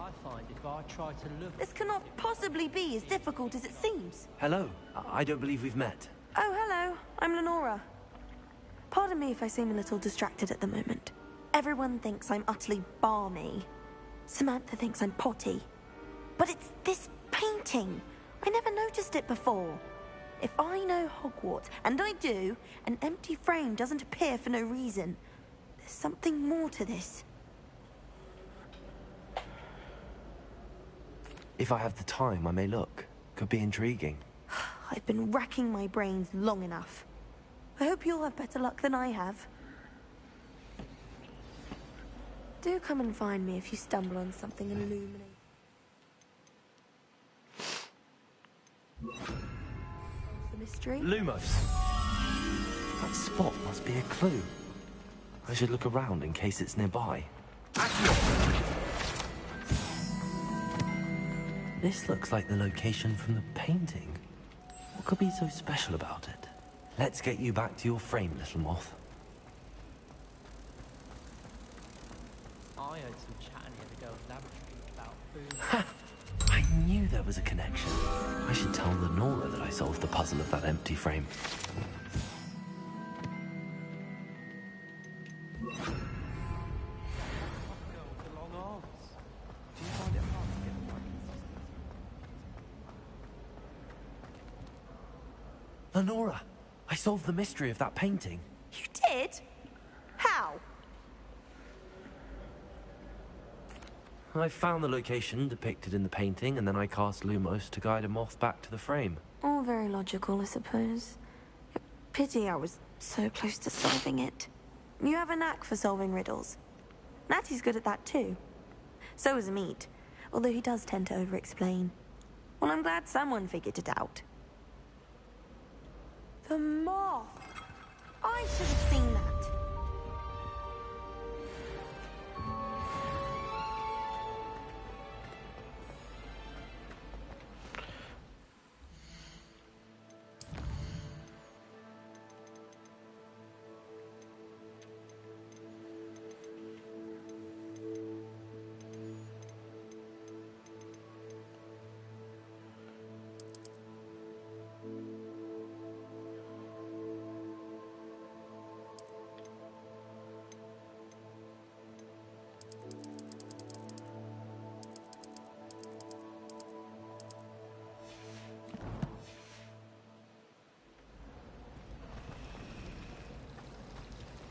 I find if I try to look... This cannot possibly be as difficult as it seems. Hello. I don't believe we've met. Oh, hello. I'm Lenora. Pardon me if I seem a little distracted at the moment. Everyone thinks I'm utterly balmy. Samantha thinks I'm potty. But it's this painting. I never noticed it before. If I know Hogwarts, and I do, an empty frame doesn't appear for no reason. There's something more to this. If I have the time, I may look. Could be intriguing. I've been racking my brains long enough. I hope you'll have better luck than I have. Do come and find me if you stumble on something illuminating. The mystery? Lumos! That spot must be a clue. I should look around in case it's nearby. This looks like the location from the painting. What could be so special about it? Let's get you back to your frame, little moth. I heard some chatting the other girl's laboratory about food. I knew there was a connection. I should tell Lenora that I solved the puzzle of that empty frame. Lenora, I solved the mystery of that painting. You did? How? I found the location depicted in the painting, and then I cast Lumos to guide a moth back to the frame. All very logical, I suppose. Pity I was so close to solving it. You have a knack for solving riddles. Natty's good at that too. So is Meat, although he does tend to over-explain. Well, I'm glad someone figured it out. The moth! I should have seen that.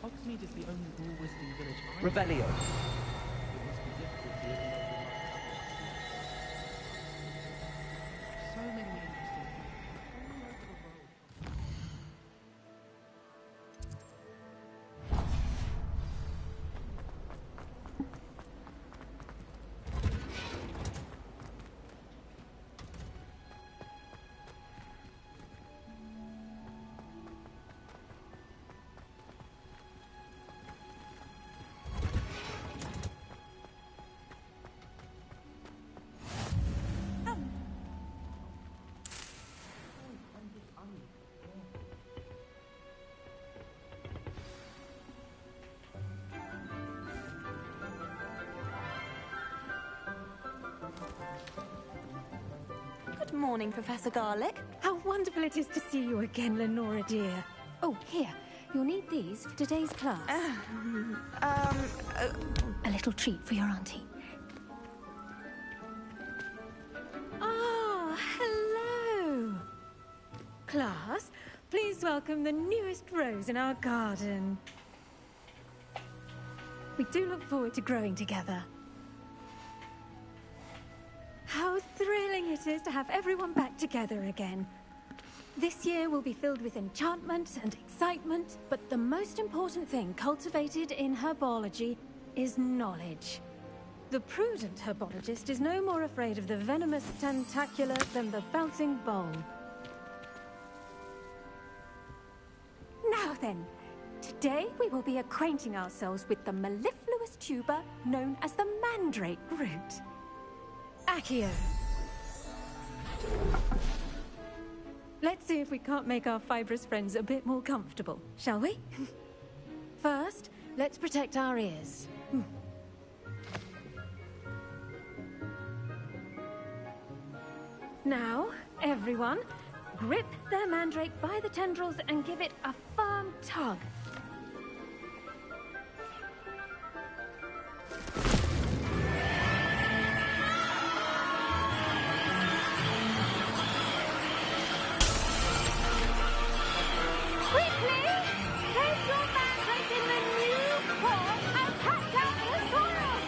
Hogsmeade is the only rule wizarding village I know. Revelio. It must be difficult to live in over so many interesting people all over the world. Good morning, Professor Garlick. How wonderful it is to see you again, Lenora dear. Oh, here. You'll need these for today's class. A little treat for your auntie. Ah, hello. Class, please welcome the newest rose in our garden. We do look forward to growing together. How thrilling it is to have everyone back together again. This year will be filled with enchantment and excitement, but the most important thing cultivated in herbology is knowledge. The prudent herbologist is no more afraid of the venomous tentacula than the bouncing bowl. Now then, today we will be acquainting ourselves with the mellifluous tuber known as the mandrake root. Accio. Let's see if we can't make our fibrous friends a bit more comfortable, shall we? First, let's protect our ears. Now, everyone, grip their mandrake by the tendrils and give it a firm tug. Quickly! Place your mandrake in the new form and cut down the soil!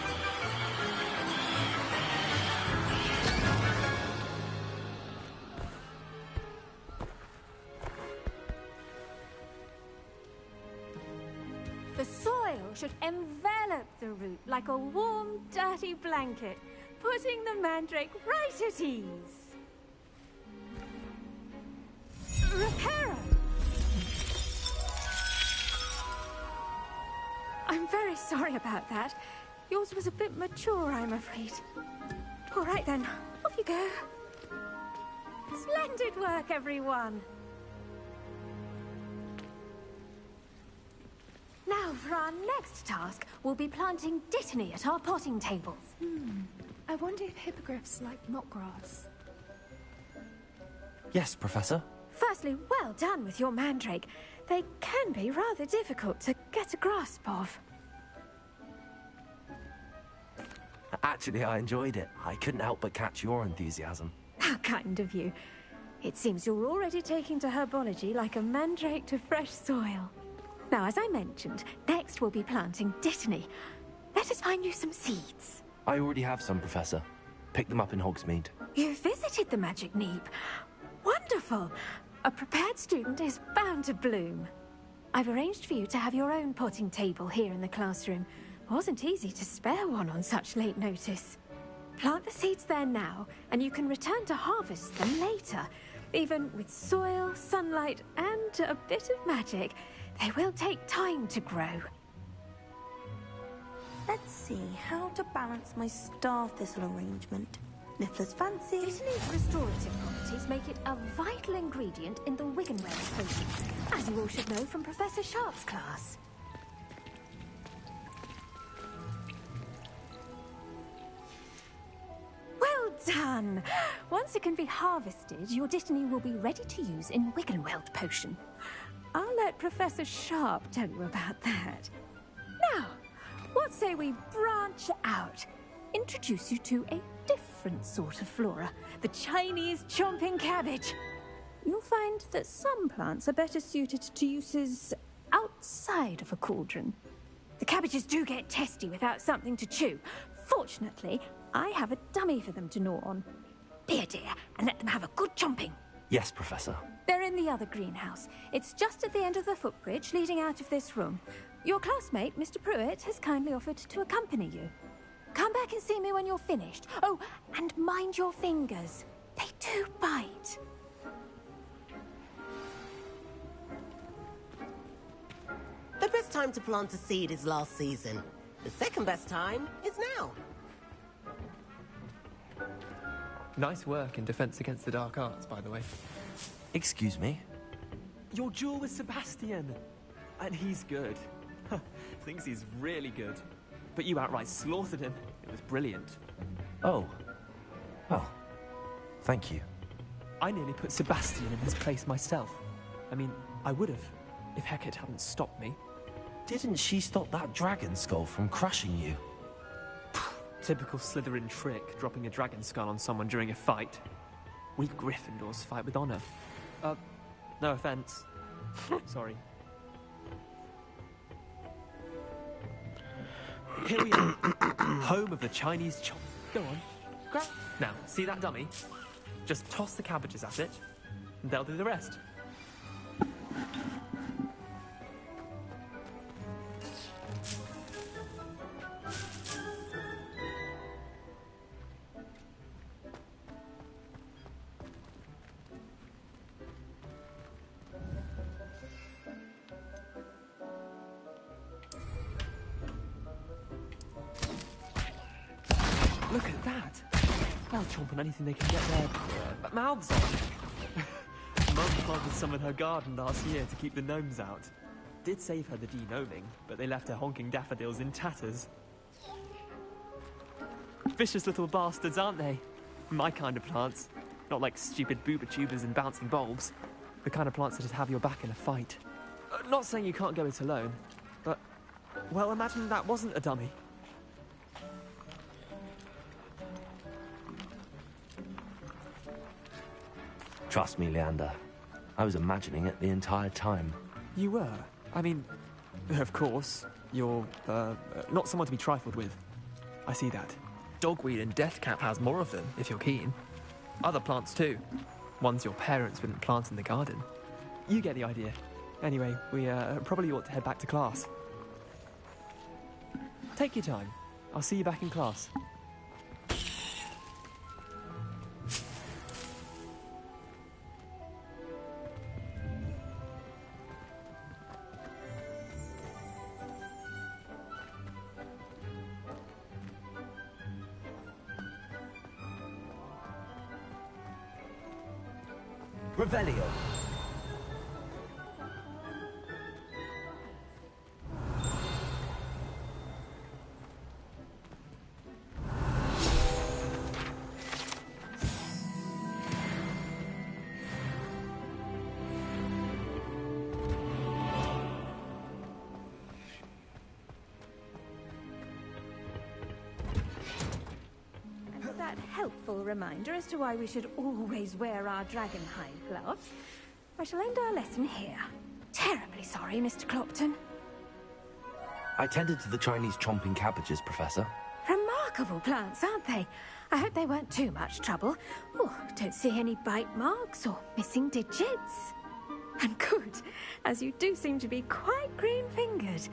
The soil should envelop the root like a warm, dirty blanket, putting the mandrake right at ease. Reparo! I'm very sorry about that. Yours was a bit mature, I'm afraid. All right then, off you go. Splendid work, everyone. Now, for our next task, we'll be planting dittany at our potting tables. I wonder if hippogriffs like knotgrass. Yes, Professor. Firstly, well done with your mandrake. They can be rather difficult to get a grasp of. Actually, I enjoyed it. I couldn't help but catch your enthusiasm. How kind of you. It seems you're already taking to herbology like a mandrake to fresh soil. Now, as I mentioned, next we'll be planting dittany. Let us find you some seeds. I already have some, Professor. Picked them up in Hogsmeade. You visited the Magic Neep. Wonderful! A prepared student is bound to bloom. I've arranged for you to have your own potting table here in the classroom. Wasn't easy to spare one on such late notice. Plant the seeds there now, and you can return to harvest them later. Even with soil, sunlight, and a bit of magic, they will take time to grow. Let's see how to balance my star thistle arrangement. Niffler's fancy. Dittany's restorative properties make it a vital ingredient in the Wiggenweld potion, as you all should know from Professor Sharp's class. Well done! Once it can be harvested, your dittany will be ready to use in Wiggenweld potion. I'll let Professor Sharp tell you about that. Now, what say we branch out? Introduce you to a different sort of flora, the Chinese chomping cabbage. You'll find that some plants are better suited to uses outside of a cauldron. The cabbages do get testy without something to chew. Fortunately, I have a dummy for them to gnaw on. Be a dear and let them have a good chomping. Yes, Professor. They're in the other greenhouse. It's just at the end of the footbridge leading out of this room. Your classmate, Mr. Pruitt, has kindly offered to accompany you. Come back and see me when you're finished. Oh, and mind your fingers. They do bite. The best time to plant a seed is last season. The second best time is now. Nice work in Defense Against the Dark Arts, by the way. Excuse me? Your duel with Sebastian! And he's good. Thinks he's really good. But you outright slaughtered him. It was brilliant. Oh. Well, thank you. I nearly put Sebastian in his place myself. I mean, I would have, if Hecate hadn't stopped me. Didn't she stop that dragon skull from crushing you? Typical Slytherin trick, dropping a dragon skull on someone during a fight. We Gryffindors fight with honor. No offense. Sorry. Here we are. Home of the Chinese chop. Go on. Grab. Now, see that dummy? Just toss the cabbages at it, and they'll do the rest. Look at that! They'll chomp on anything they can get their mouths on. Mum planted some in her garden last year to keep the gnomes out. Did save her the de-gnoming, but they left her honking daffodils in tatters. Vicious little bastards, aren't they? My kind of plants. Not like stupid booba tubers and bouncing bulbs. The kind of plants that'd have your back in a fight. Not saying you can't go it alone, but... Well, imagine that wasn't a dummy. Trust me, Leander. I was imagining it the entire time. You were? I mean, of course, you're, not someone to be trifled with. I see that. Dogweed and deathcap has more of them, if you're keen. Other plants too. Ones your parents wouldn't plant in the garden. You get the idea. Anyway, we probably ought to head back to class. Take your time. I'll see you back in class. Revelio. That helpful reminder as to why we should always wear our dragonhide gloves. I shall end our lesson here. Terribly sorry, Mr. Clopton. I tended to the Chinese chomping cabbages, Professor. Remarkable plants, aren't they? I hope they weren't too much trouble. Oh, don't see any bite marks or missing digits. And good, as you do seem to be quite green-fingered.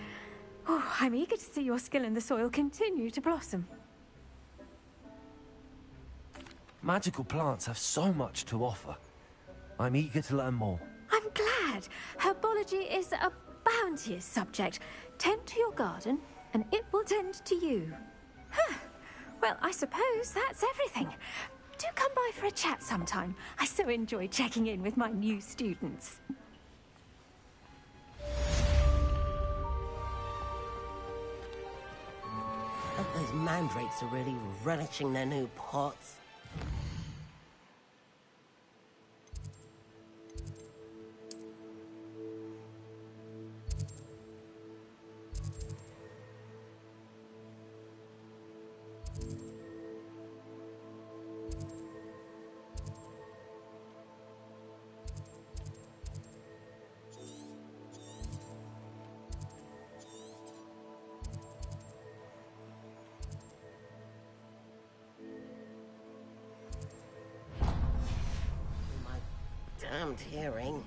Oh, I'm eager to see your skill in the soil continue to blossom. Magical plants have so much to offer. I'm eager to learn more. I'm glad. Herbology is a bounteous subject. Tend to your garden, and it will tend to you. Huh. Well, I suppose that's everything. Do come by for a chat sometime. I so enjoy checking in with my new students. And those mandrakes are really relishing their new pots. Damned hearing.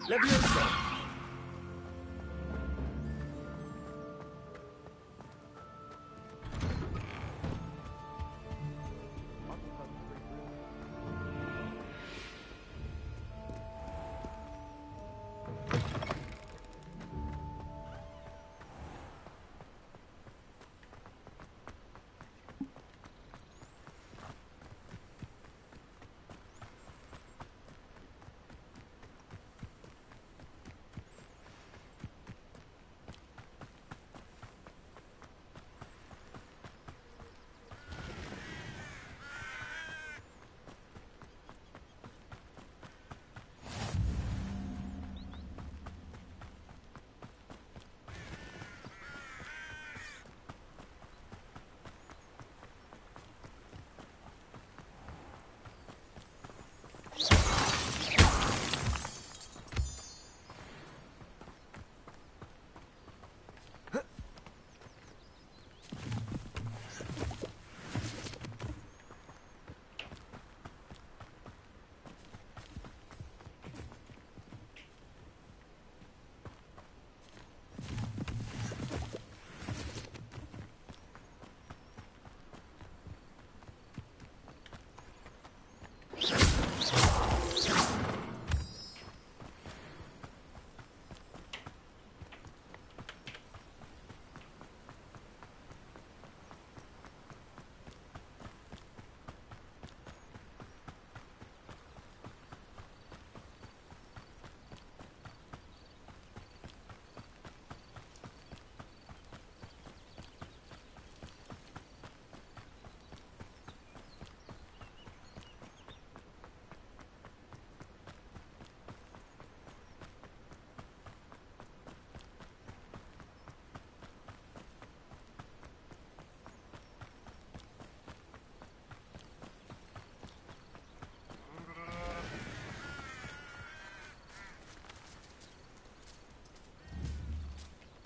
Leviosa!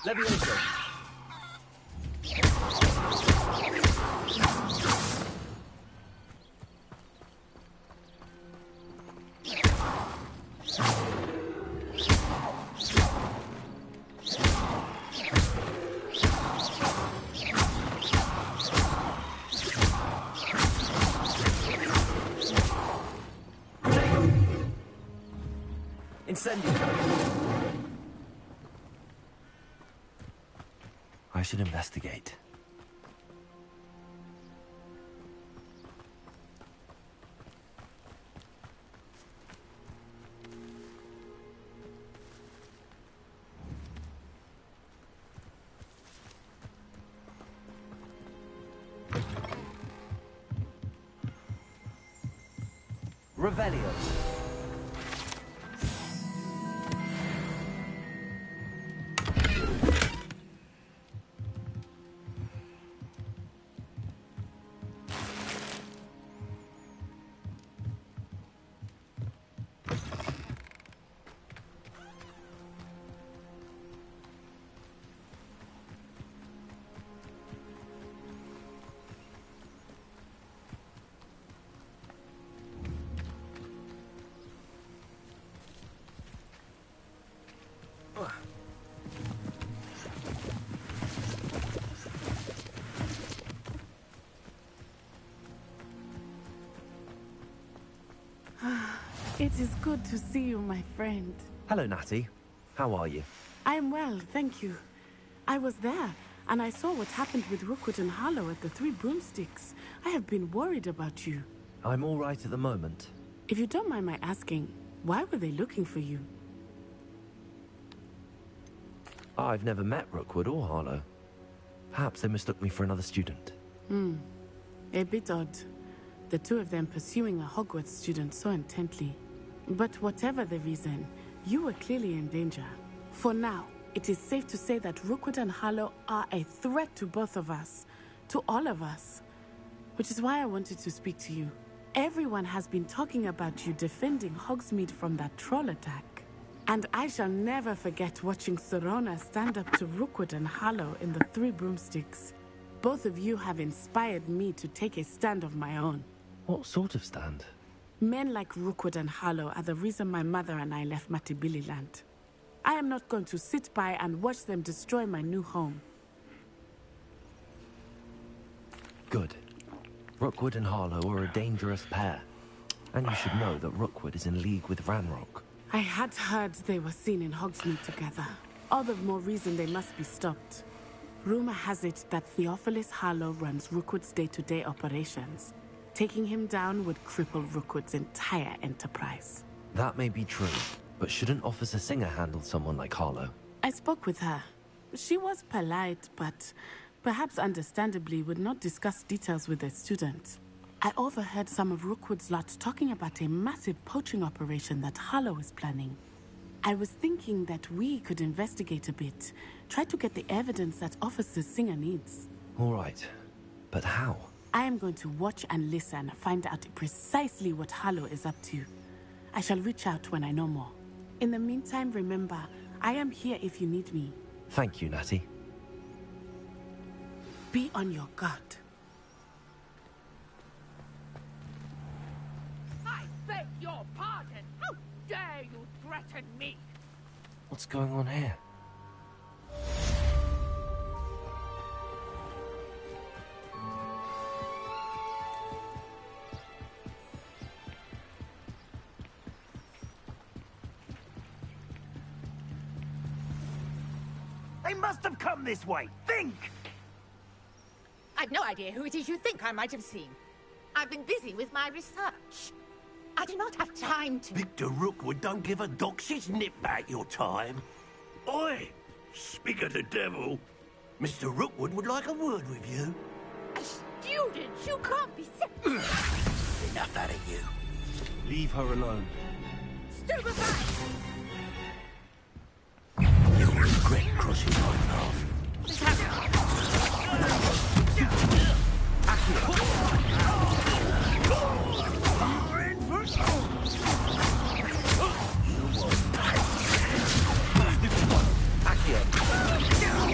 Levioso. Incendio. I should investigate. Revelio. It is good to see you, my friend. Hello, Natty. How are you? I'm well, thank you. I was there, and I saw what happened with Rookwood and Harlow at the Three Broomsticks. I have been worried about you. I'm all right at the moment. If you don't mind my asking, why were they looking for you? I've never met Rookwood or Harlow. Perhaps they mistook me for another student. A bit odd. The two of them pursuing a Hogwarts student so intently. But whatever the reason, you were clearly in danger. For now, it is safe to say that Rookwood and Harlow are a threat to both of us. To all of us. Which is why I wanted to speak to you. Everyone has been talking about you defending Hogsmeade from that troll attack. And I shall never forget watching Serona stand up to Rookwood and Harlow in the Three Broomsticks. Both of you have inspired me to take a stand of my own. What sort of stand? Men like Rookwood and Harlow are the reason my mother and I left Matibili Land. I am not going to sit by and watch them destroy my new home. Good. Rookwood and Harlow are a dangerous pair. And you should know that Rookwood is in league with Ranrock. I had heard they were seen in Hogsmeade together. All the more reason they must be stopped. Rumor has it that Theophilus Harlow runs Rookwood's day-to-day operations. Taking him down would cripple Rookwood's entire enterprise. That may be true, but shouldn't Officer Singer handle someone like Harlow? I spoke with her. She was polite, but perhaps understandably would not discuss details with a student. I overheard some of Rookwood's lot talking about a massive poaching operation that Harlow is planning. I was thinking that we could investigate a bit, try to get the evidence that Officer Singer needs. All right, but how? I am going to watch and listen, find out precisely what Harlow is up to. I shall reach out when I know more. In the meantime, remember, I am here if you need me. Thank you, Natty. Be on your guard. I beg your pardon! How dare you threaten me? What's going on here? They must have come this way. Think! I've no idea who it is you think I might have seen. I've been busy with my research. I do not have time to... Victor Rookwood don't give a doxy's nip back your time. Oi! Speak of the devil. Mr. Rookwood would like a word with you. A student? You can't be serious. Enough out of you. Leave her alone. Stupefy! You'll regret crossing my path. Accio.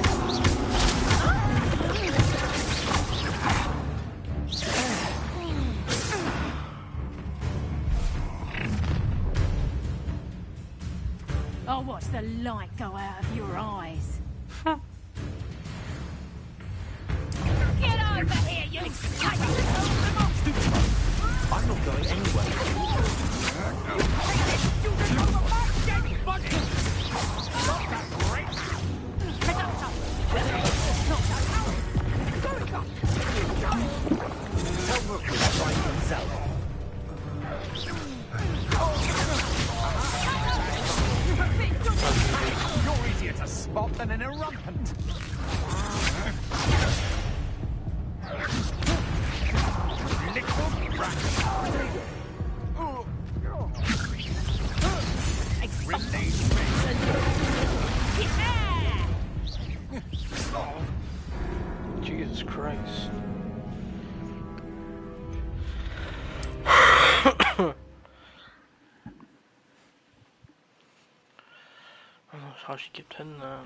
light go out of your eyes. Get over here, you I'm not going anywhere. Tell Rook to find himself. You're easier to spot than an irrumpent. Little brat. Release me. Jesus Christ. I don't know how she kept hitting that.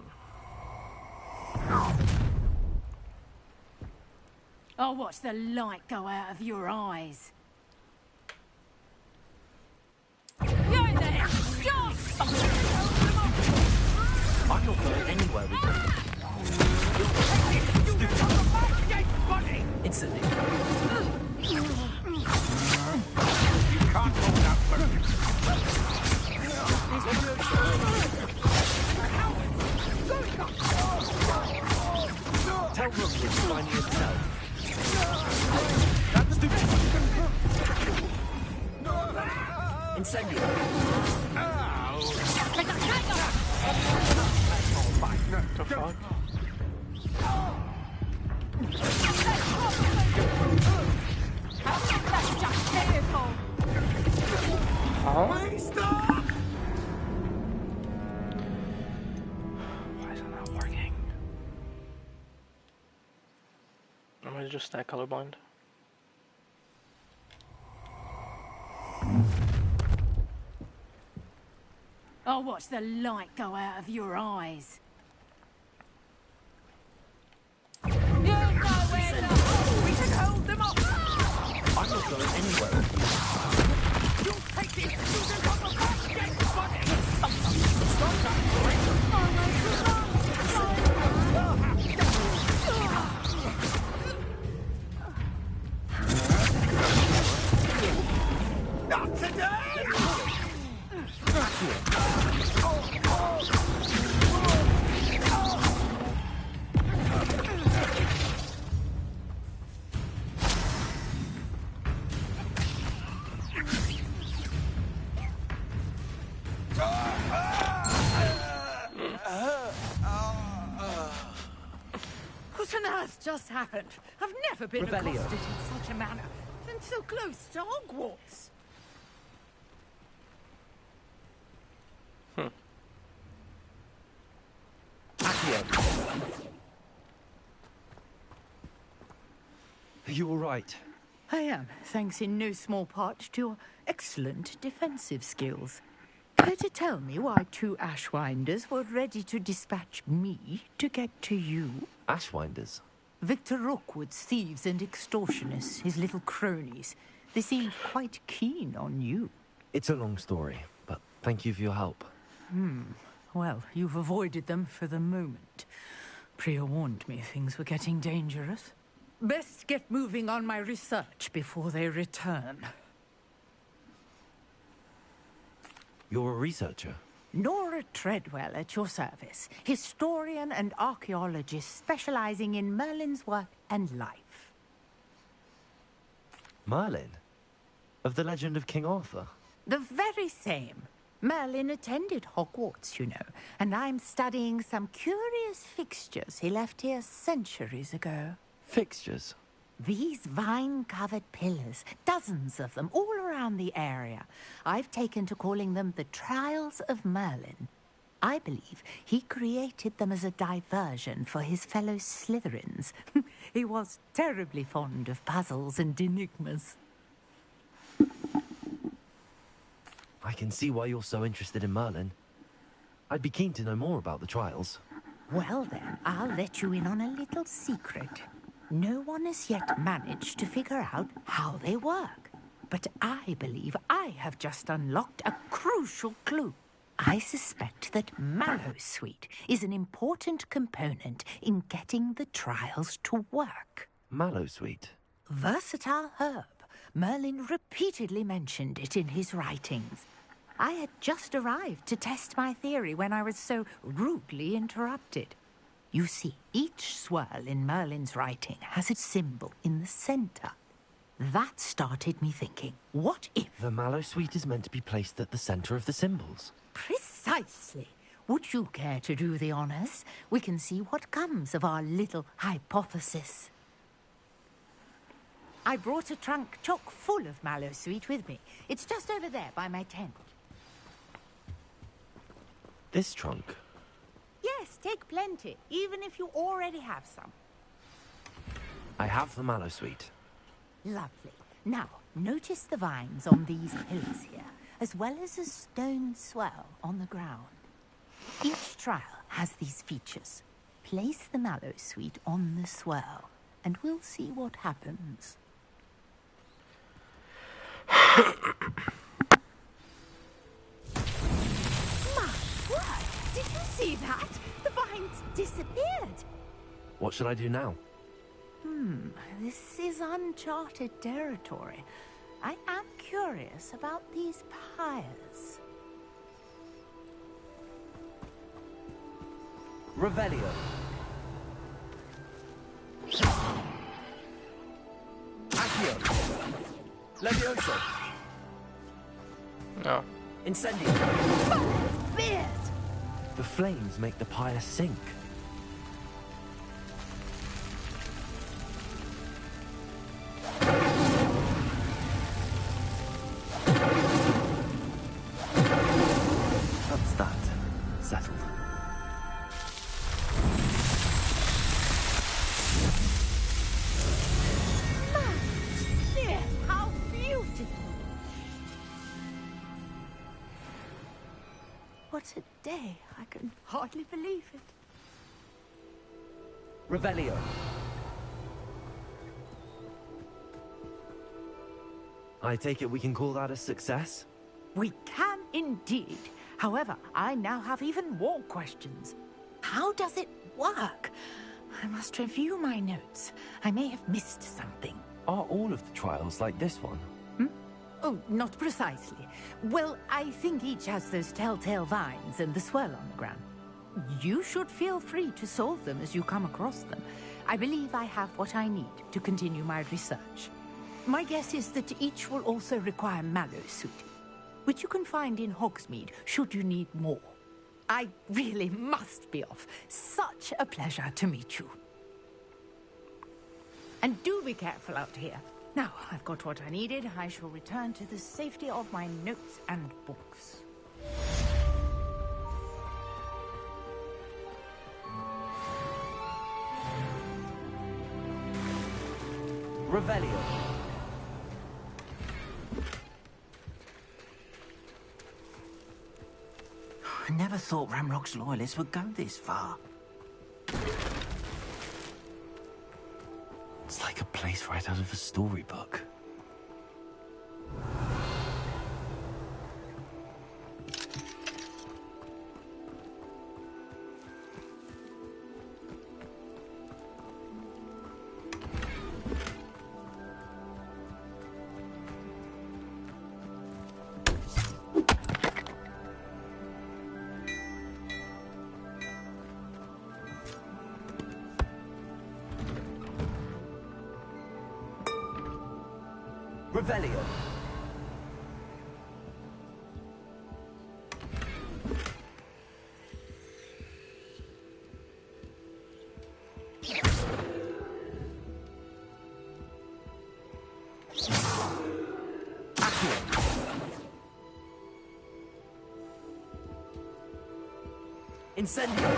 I'll watch the light go out of your eyes. You're there! Stop! I'm not going anywhere with you. Instantly. You can't hold out for it. Tell Rook to find himself. That's stupid. Incendio. The fuck? Please stop! Why is it not working? Am I just that colorblind? I'll watch the light go out of your eyes. You know where to hold. We can hold them off. I'm not going anywhere. You'll take this student on the back, get funny! Stop that! Not today! What on earth just happened? I've never been Revelio. accosted in such a manner. And so close to Hogwarts. Accio. Are you all right? I am, thanks in no small part to your excellent defensive skills. Care to tell me why two Ashwinders were ready to dispatch me to get to you? Ashwinders? Victor Rookwood's thieves and extortionists, his little cronies. They seemed quite keen on you. It's a long story, but thank you for your help. Well, you've avoided them for the moment. Priya warned me things were getting dangerous. Best get moving on my research before they return. You're a researcher? Nora Treadwell at your service, historian and archaeologist specializing in Merlin's work and life. Merlin? Of the legend of King Arthur? The very same. Merlin attended Hogwarts, you know, and I'm studying some curious fixtures he left here centuries ago. Fixtures? These vine-covered pillars, dozens of them, all around the area. I've taken to calling them the Trials of Merlin. I believe he created them as a diversion for his fellow Slytherins. He was terribly fond of puzzles and enigmas. I can see why you're so interested in Merlin. I'd be keen to know more about the trials. Well then, I'll let you in on a little secret. No one has yet managed to figure out how they work. But I believe I have just unlocked a crucial clue. I suspect that mallowsweet is an important component in getting the trials to work. Mallowsweet? Versatile herb. Merlin repeatedly mentioned it in his writings. I had just arrived to test my theory when I was so rudely interrupted. You see, each swirl in Merlin's writing has a symbol in the center. That started me thinking, what if... The mallowsweet is meant to be placed at the center of the symbols. Precisely. Would you care to do the honors? We can see what comes of our little hypothesis. I brought a trunk chock full of mallowsweet with me. It's just over there by my tent. This trunk? Yes, take plenty, even if you already have some. I have the mallowsweet. Lovely. Now, notice the vines on these pillars here, as well as a stone swell on the ground. Each trial has these features. Place the mallowsweet on the swell, and we'll see what happens. My word! Did you see that? The vines disappeared. What should I do now? This is uncharted territory. I am curious about these pyres. Revelio. Accio. Levioso. No. Incendio. Beard! The flames make the pyre sink. That's that. Settled. Dear, how beautiful! What a day. I can hardly believe it. Revelio. I take it we can call that a success? We can indeed. However, I now have even more questions. How does it work? I must review my notes. I may have missed something. Are all of the trials like this one? Oh, not precisely. Well, I think each has those telltale vines and the swirl on the ground. You should feel free to solve them as you come across them. I believe I have what I need to continue my research. My guess is that each will also require mallowsweet, which you can find in Hogsmeade should you need more. I really must be off. Such a pleasure to meet you. And do be careful out here. Now, I've got what I needed. I shall return to the safety of my notes and books. Revelio. I never thought Ramrock's loyalists would go this far. It's like a place right out of a storybook. Revelio. Incendio.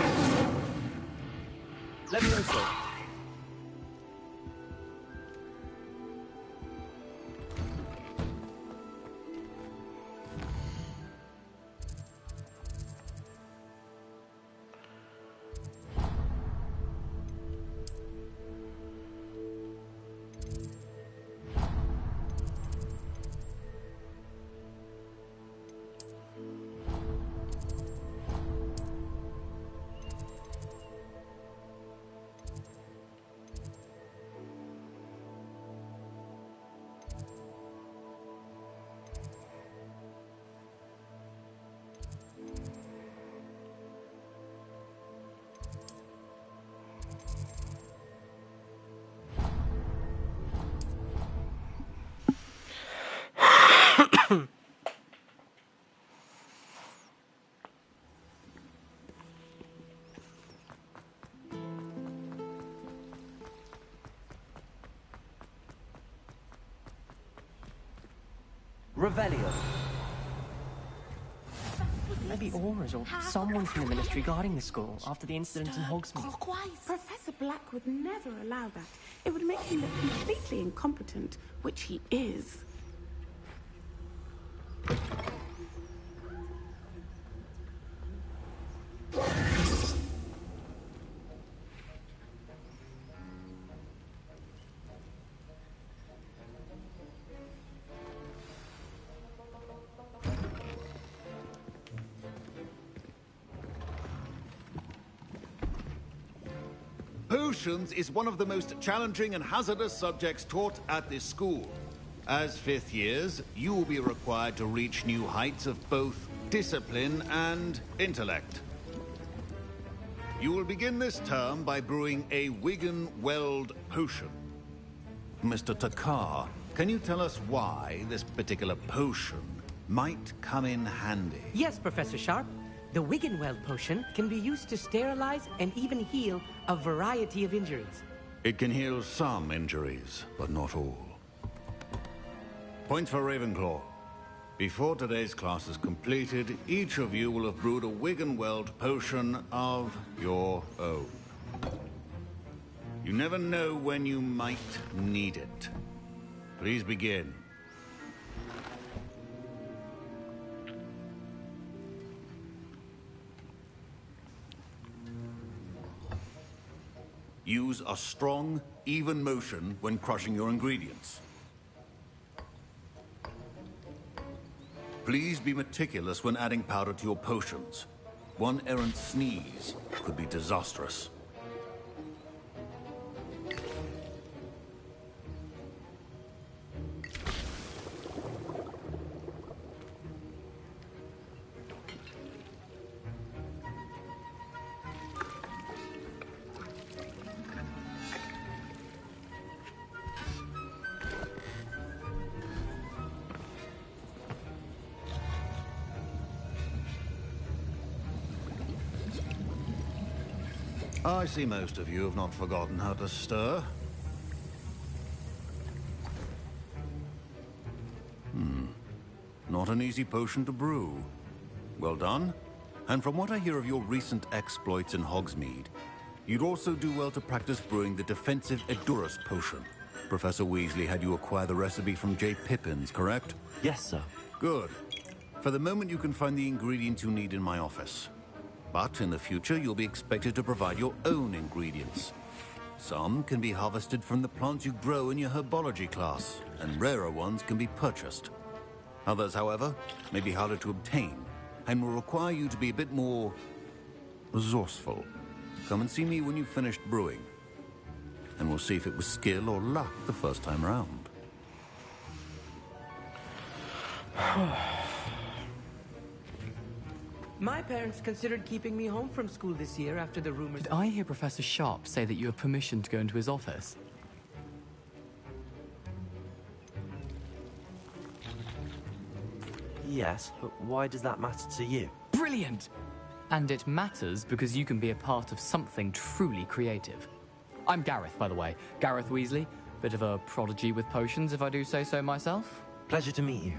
Levioso. Revelio. Maybe Aura's or someone from the Ministry guarding the school after the incident in Hogsmeade. Clockwise. Professor Black would never allow that. It would make him look completely incompetent, which he is. Potions is one of the most challenging and hazardous subjects taught at this school. As fifth years, you will be required to reach new heights of both discipline and intellect. You will begin this term by brewing a Wigan-Weld potion. Mr. Takar, can you tell us why this particular potion might come in handy? Yes, Professor Sharp. The Wigan-Weld potion can be used to sterilize and even heal a variety of injuries. It can heal some injuries, but not all. Point for Ravenclaw. Before today's class is completed, each of you will have brewed a Wigan-Weld potion of your own. You never know when you might need it. Please begin. Use a strong, even motion when crushing your ingredients. Please be meticulous when adding powder to your potions. One errant sneeze could be disastrous. I see most of you have not forgotten how to stir. Not an easy potion to brew. Well done. And from what I hear of your recent exploits in Hogsmeade, you'd also do well to practice brewing the defensive Edurus potion. Professor Weasley had you acquire the recipe from J. Pippins, correct? Yes, sir. Good. For the moment, you can find the ingredients you need in my office. But in the future, you'll be expected to provide your own ingredients. Some can be harvested from the plants you grow in your herbology class, and rarer ones can be purchased. Others, however, may be harder to obtain, and will require you to be a bit more resourceful. Come and see me when you've finished brewing, and we'll see if it was skill or luck the first time round. My parents considered keeping me home from school this year after the rumors. Did I hear Professor Sharp say that you have permission to go into his office? Yes, but why does that matter to you? Brilliant! And it matters because you can be a part of something truly creative. I'm Gareth, by the way. Gareth Weasley. Bit of a prodigy with potions, if I do say so myself. Pleasure to meet you.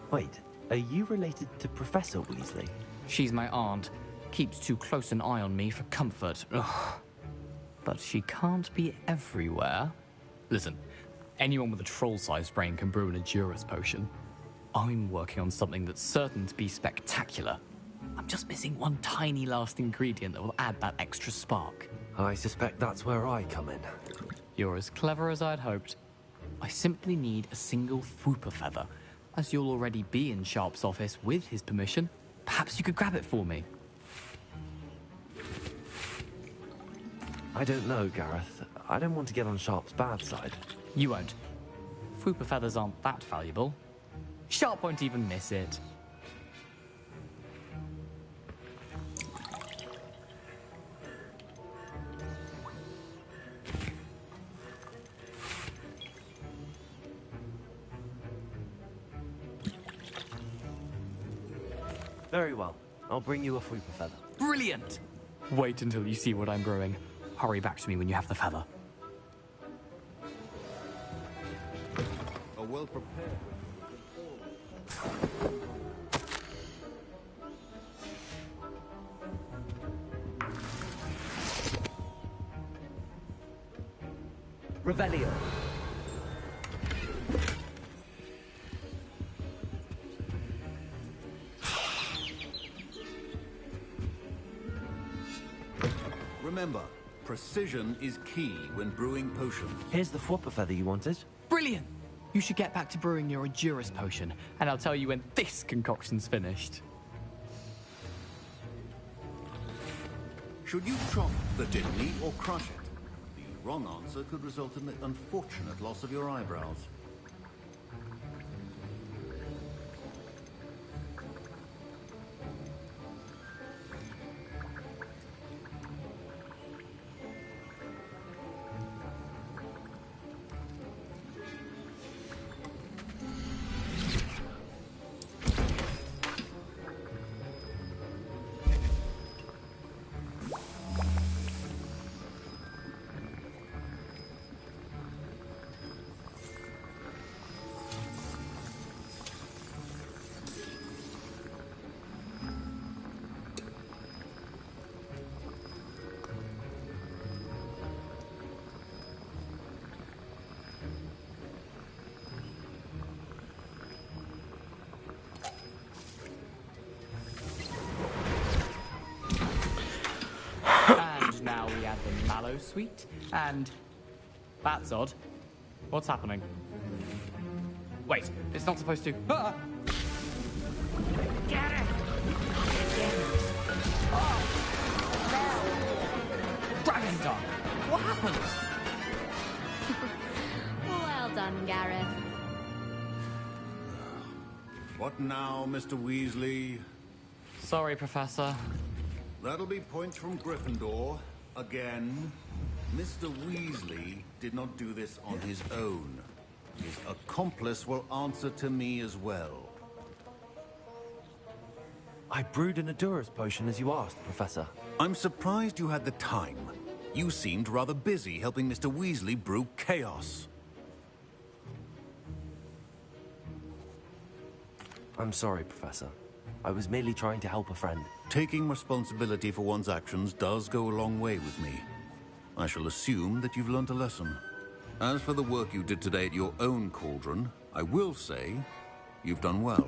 Wait, are you related to Professor Weasley? She's my aunt. Keeps too close an eye on me for comfort. Ugh. But she can't be everywhere. Listen, anyone with a troll-sized brain can brew an Edurus potion. I'm working on something that's certain to be spectacular. I'm just missing one tiny last ingredient that will add that extra spark. I suspect that's where I come in. You're as clever as I'd hoped. I simply need a single Fwooper feather. As you'll already be in Sharp's office with his permission, perhaps you could grab it for me. I don't know, Gareth. I don't want to get on Sharp's bad side. You won't. Fwooper feathers aren't that valuable. Sharp won't even miss it. Very well. I'll bring you a Fwooper feather. Brilliant! Wait until you see what I'm brewing. Hurry back to me when you have the feather. A well-prepared Revelio. Remember, precision is key when brewing potions. Here's the Fwopper feather you wanted. Brilliant! You should get back to brewing your Endurus potion, and I'll tell you when this concoction's finished. Should you chop the didn't or crush it? The wrong answer could result in the unfortunate loss of your eyebrows. And now we add the mallow sweet, and... That's odd. What's happening? Wait, it's not supposed to... Ah! Get it! Dragon Dog! What happened? Well done, Gareth. What now, Mr. Weasley? Sorry, Professor. That'll be points from Gryffindor. Again. Mr. Weasley did not do this on his own. His accomplice will answer to me as well. I brewed an Endurus potion as you asked, Professor. I'm surprised you had the time. You seemed rather busy helping Mr. Weasley brew chaos. I'm sorry, Professor. I was merely trying to help a friend. Taking responsibility for one's actions does go a long way with me. I shall assume that you've learnt a lesson. As for the work you did today at your own cauldron, I will say you've done well.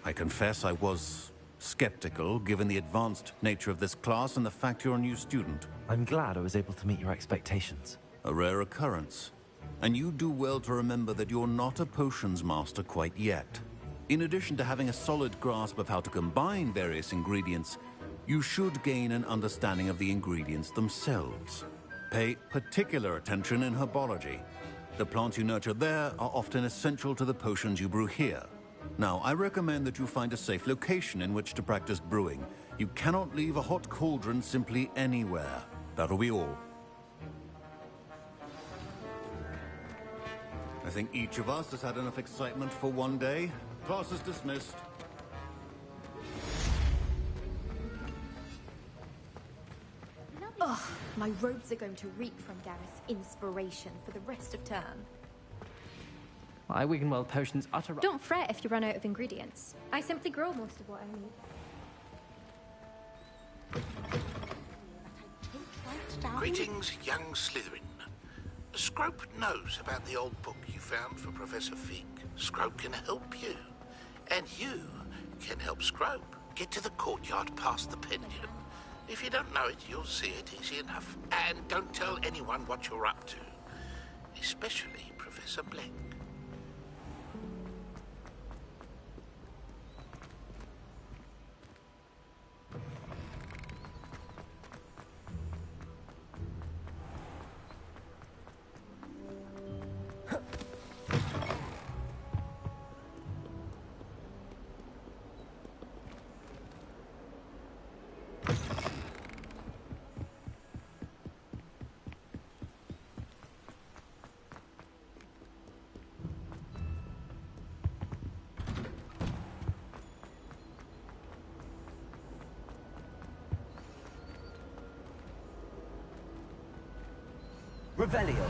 I confess I was skeptical, given the advanced nature of this class and the fact you're a new student. I'm glad I was able to meet your expectations. A rare occurrence. And you do well to remember that you're not a potions master quite yet. In addition to having a solid grasp of how to combine various ingredients, you should gain an understanding of the ingredients themselves. Pay particular attention in herbology. The plants you nurture there are often essential to the potions you brew here. Now, I recommend that you find a safe location in which to practice brewing. You cannot leave a hot cauldron simply anywhere. That'll be all. I think each of us has had enough excitement for one day. Class is dismissed. Ugh, my robes are going to reek from Gareth's inspiration for the rest of term. My Wiggenweld potion's utter... Don't fret if you run out of ingredients. I simply grow most of what I need. Greetings, young Slytherin. Scrope knows about the old book you found for Professor Fig. Scrope can help you. And you can help Scrope. Get to the courtyard past the pendulum. If you don't know it, you'll see it easy enough. And don't tell anyone what you're up to. Especially Professor Black. Revelio.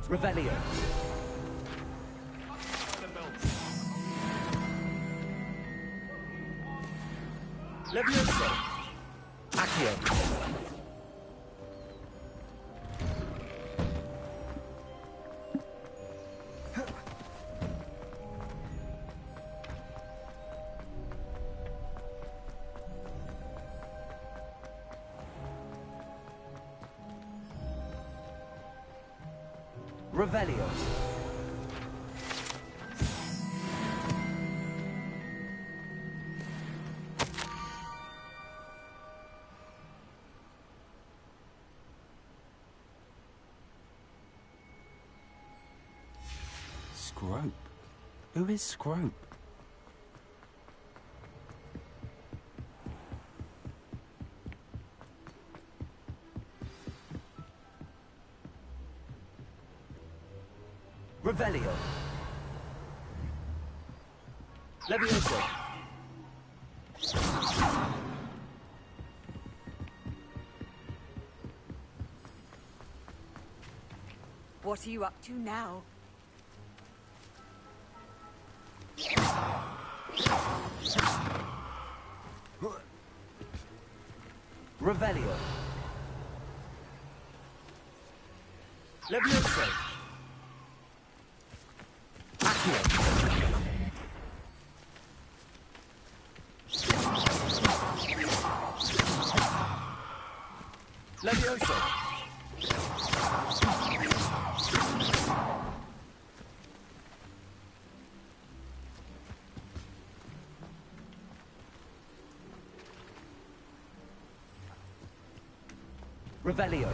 Revelio. Levioso. Accio. Revelio. Scrope? Who is Scrope? Revelio. Levioso. What are you up to now? Revelio. Levioso. Accio. Levioso. Revelio.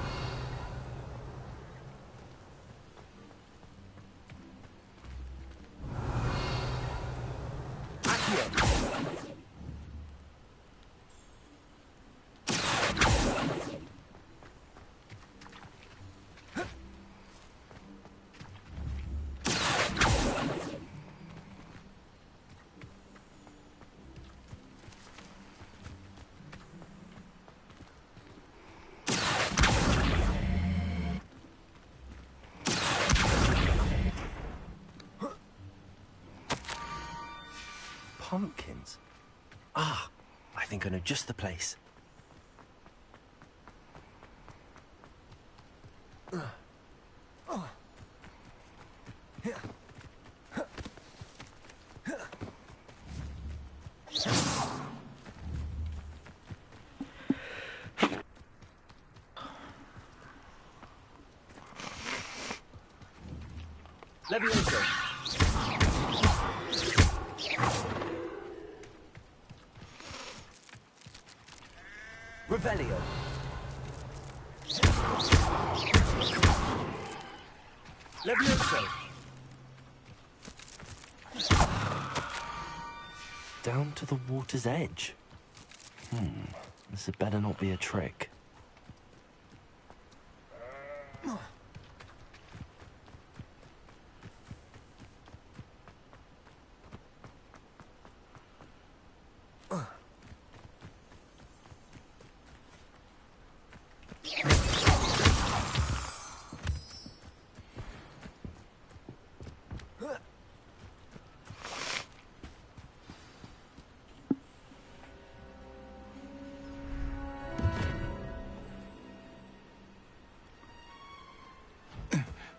Pumpkins? Ah, I think I know just the place. Levioso. Revelio. Levioso. Down to the water's edge. This had better not be a trick.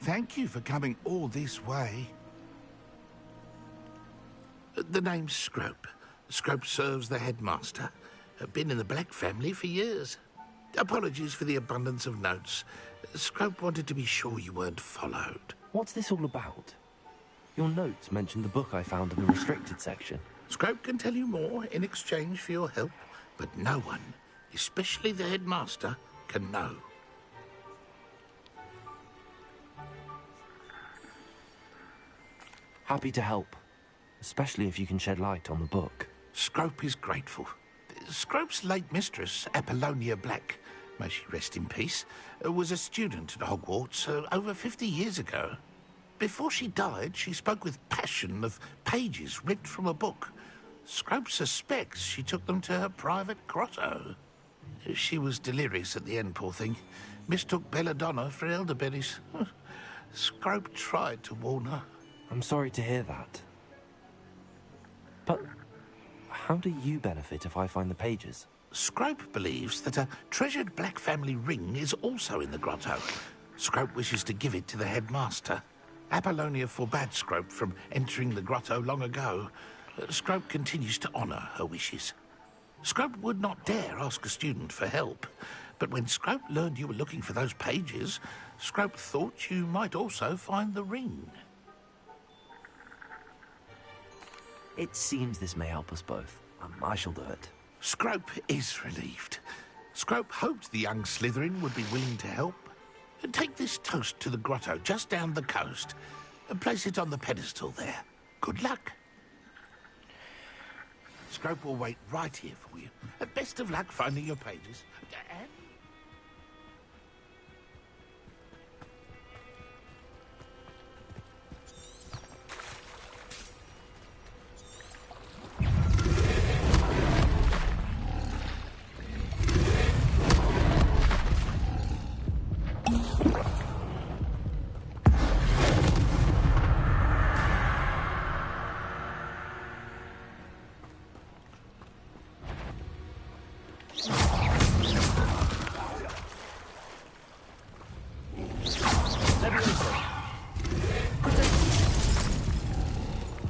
Thank you for coming all this way. The name's Scrope. Scrope serves the headmaster. Been in the Black family for years. Apologies for the abundance of notes. Scrope wanted to be sure you weren't followed. What's this all about? Your notes mentioned the book I found in the restricted section. Scrope can tell you more in exchange for your help, but no one, especially the headmaster, can know. Happy to help, especially if you can shed light on the book. Scrope is grateful. Scrope's late mistress, Apollonia Black, may she rest in peace, was a student at Hogwarts over 50 years ago. Before she died, she spoke with passion of pages ripped from a book. Scrope suspects she took them to her private grotto. She was delirious at the end, poor thing. Mistook belladonna for elderberries. Scrope tried to warn her. I'm sorry to hear that. But how do you benefit if I find the pages? Scrope believes that a treasured Black family ring is also in the grotto. Scrope wishes to give it to the headmaster. Apollonia forbade Scrope from entering the grotto long ago. Scrope continues to honour her wishes. Scrope would not dare ask a student for help, but when Scrope learned you were looking for those pages, Scrope thought you might also find the ring. It seems this may help us both. I shall do it. Scrope is relieved. Scrope hoped the young Slytherin would be willing to help. Take this toast to the grotto just down the coast and place it on the pedestal there. Good luck. Scrope will wait right here for you. Best of luck finding your pages. And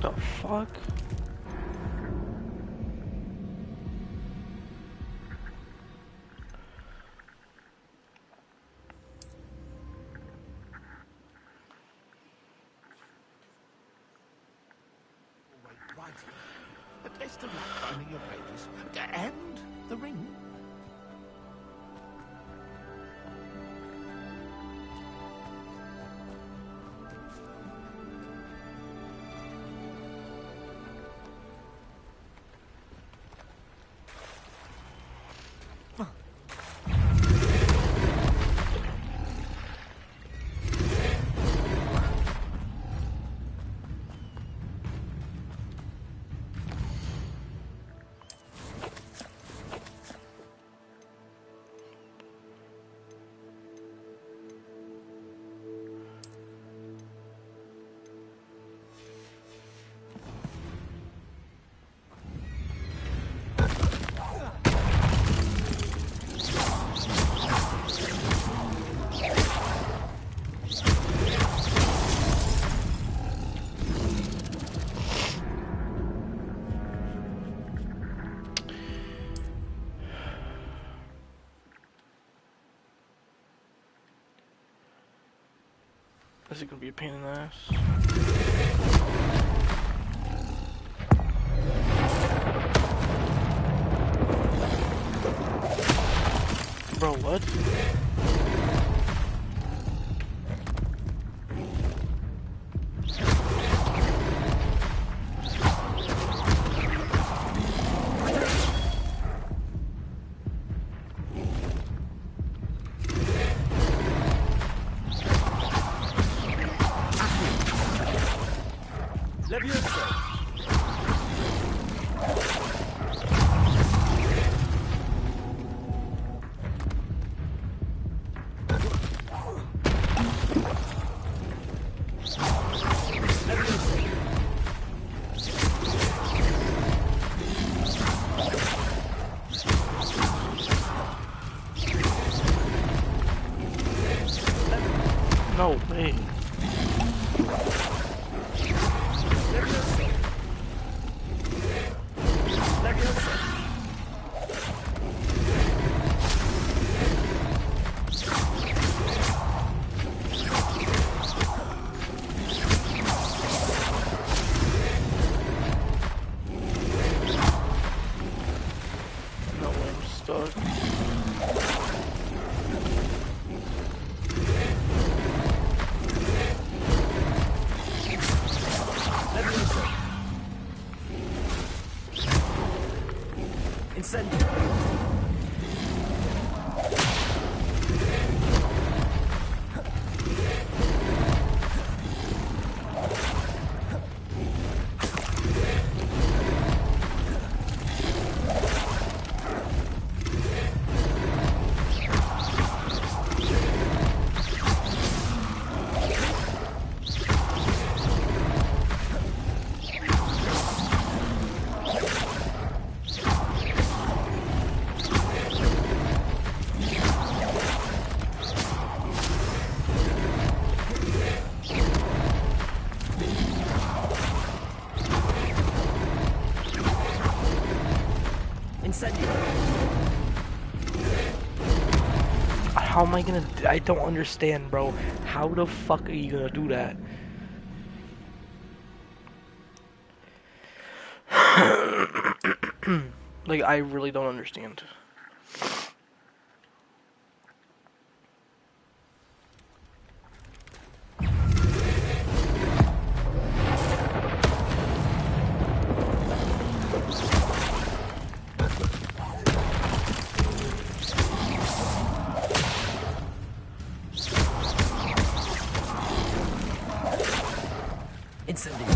the fuck? right here. Best of luck finding your pages. And the ring. This is gonna be a pain in the ass. Bro, what? No way. No way, I'm stuck. how am I gonna... I don't understand, bro. How the fuck are you gonna do that? Like, I really don't understand. Incendiary.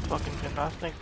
Fucking fantastic.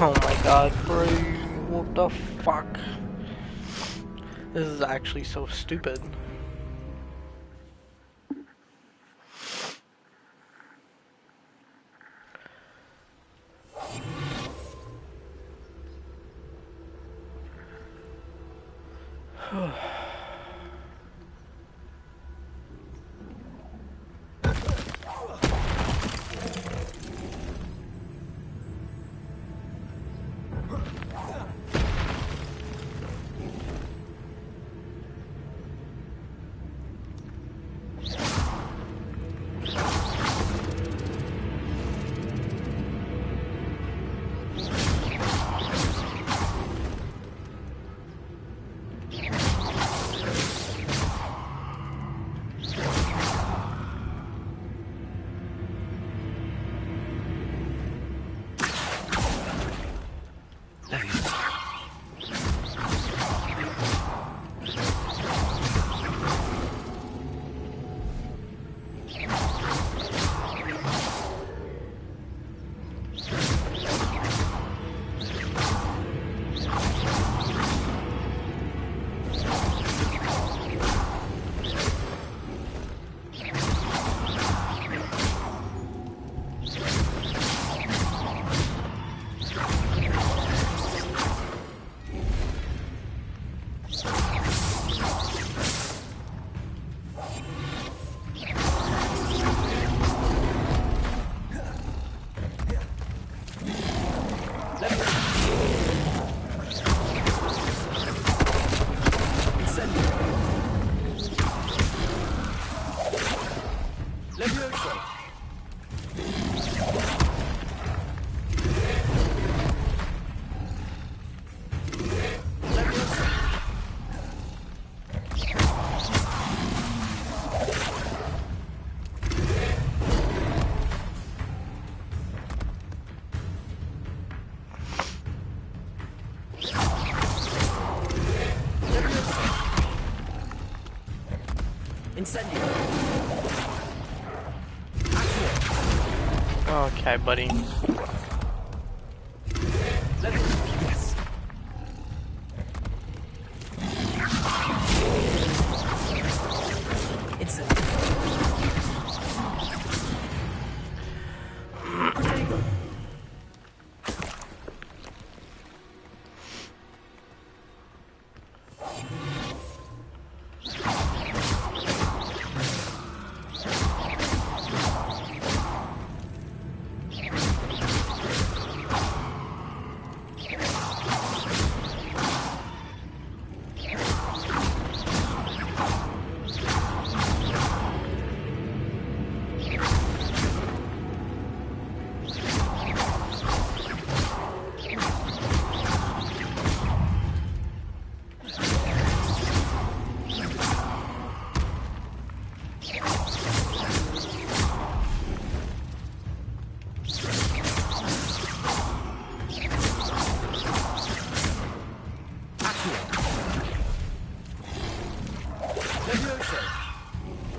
Oh my god, bro, what the fuck? This is actually so stupid. Incendio. Okay, buddy. Yes. It's a...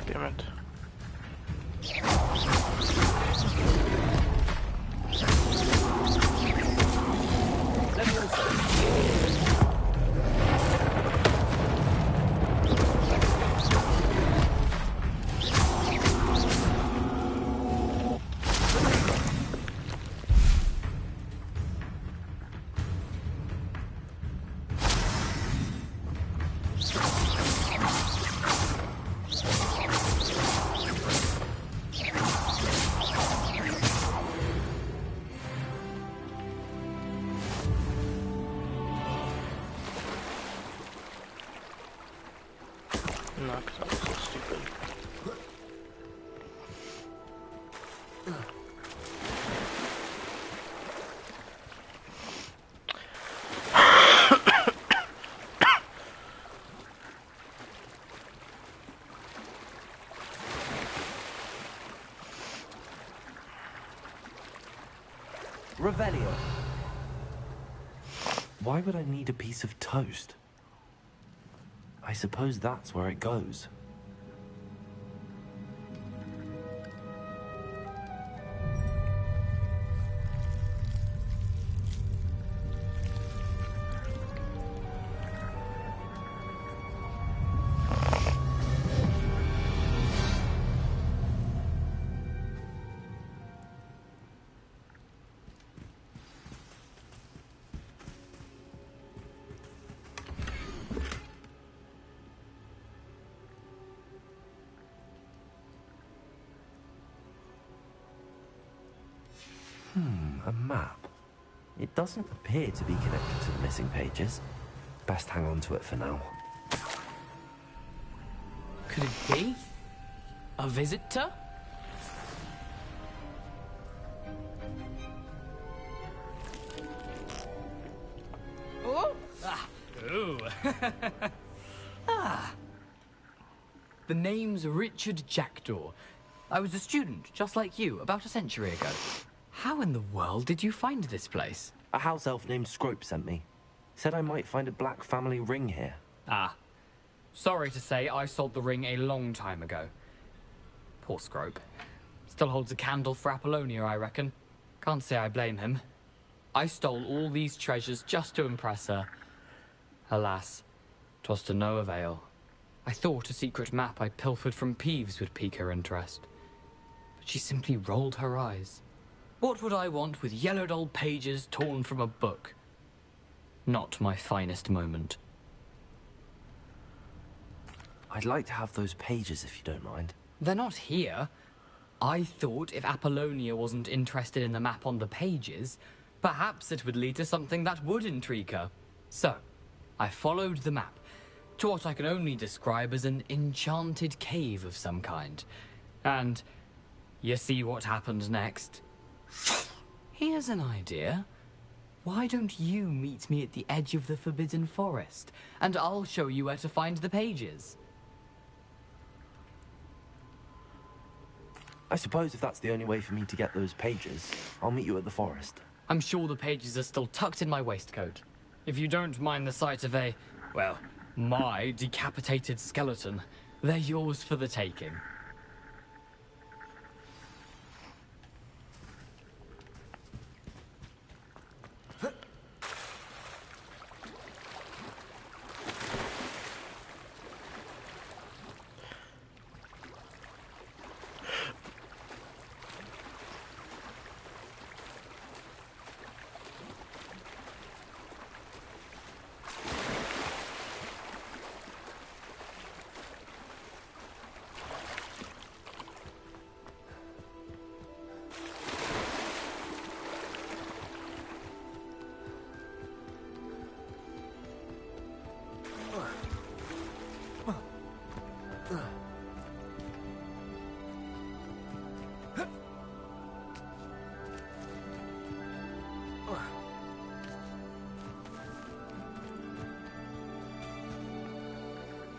Damn it. No, because I was so stupid. Revelio. Why would I need a piece of toast? I suppose that's where it goes. A map. It doesn't appear to be connected to the missing pages. Best hang on to it for now. Could it be? A visitor? Oh! Ah! Ooh! Ah! The name's Richard Jackdaw. I was a student, just like you, about a century ago. How in the world did you find this place? A house elf named Scrope sent me. Said I might find a black family ring here. Ah. Sorry to say, I sold the ring a long time ago. Poor Scrope. Still holds a candle for Apollonia, I reckon. Can't say I blame him. I stole all these treasures just to impress her. Alas, 'twas to no avail. I thought a secret map I pilfered from Peeves would pique her interest. But she simply rolled her eyes. What would I want with yellowed old pages torn from a book? Not my finest moment. I'd like to have those pages if you don't mind. They're not here. I thought if Apollonia wasn't interested in the map on the pages, perhaps it would lead to something that would intrigue her. So, I followed the map to what I can only describe as an enchanted cave of some kind. And you see what happened next? Here's an idea. Why don't you meet me at the edge of the Forbidden Forest, and I'll show you where to find the pages? I suppose if that's the only way for me to get those pages, I'll meet you at the forest. I'm sure the pages are still tucked in my waistcoat. If you don't mind the sight of a, well, my decapitated skeleton, they're yours for the taking.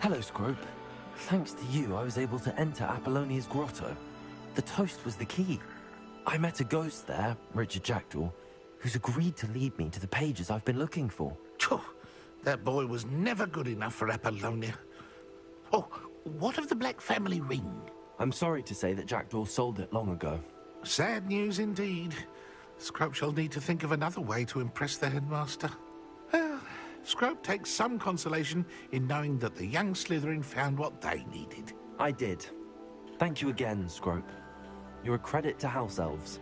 Hello, Scrope. Thanks to you, I was able to enter Apollonia's grotto. The toast was the key. I met a ghost there, Richard Jackdaw, who's agreed to lead me to the pages I've been looking for. That boy was never good enough for Apollonia. Oh, what of the Black family ring? I'm sorry to say that Jackdaw sold it long ago. Sad news indeed. Scrope shall need to think of another way to impress the headmaster. Well, Scrope takes some consolation in knowing that the young Slytherin found what they needed. I did. Thank you again, Scrope. You're a credit to House Elves.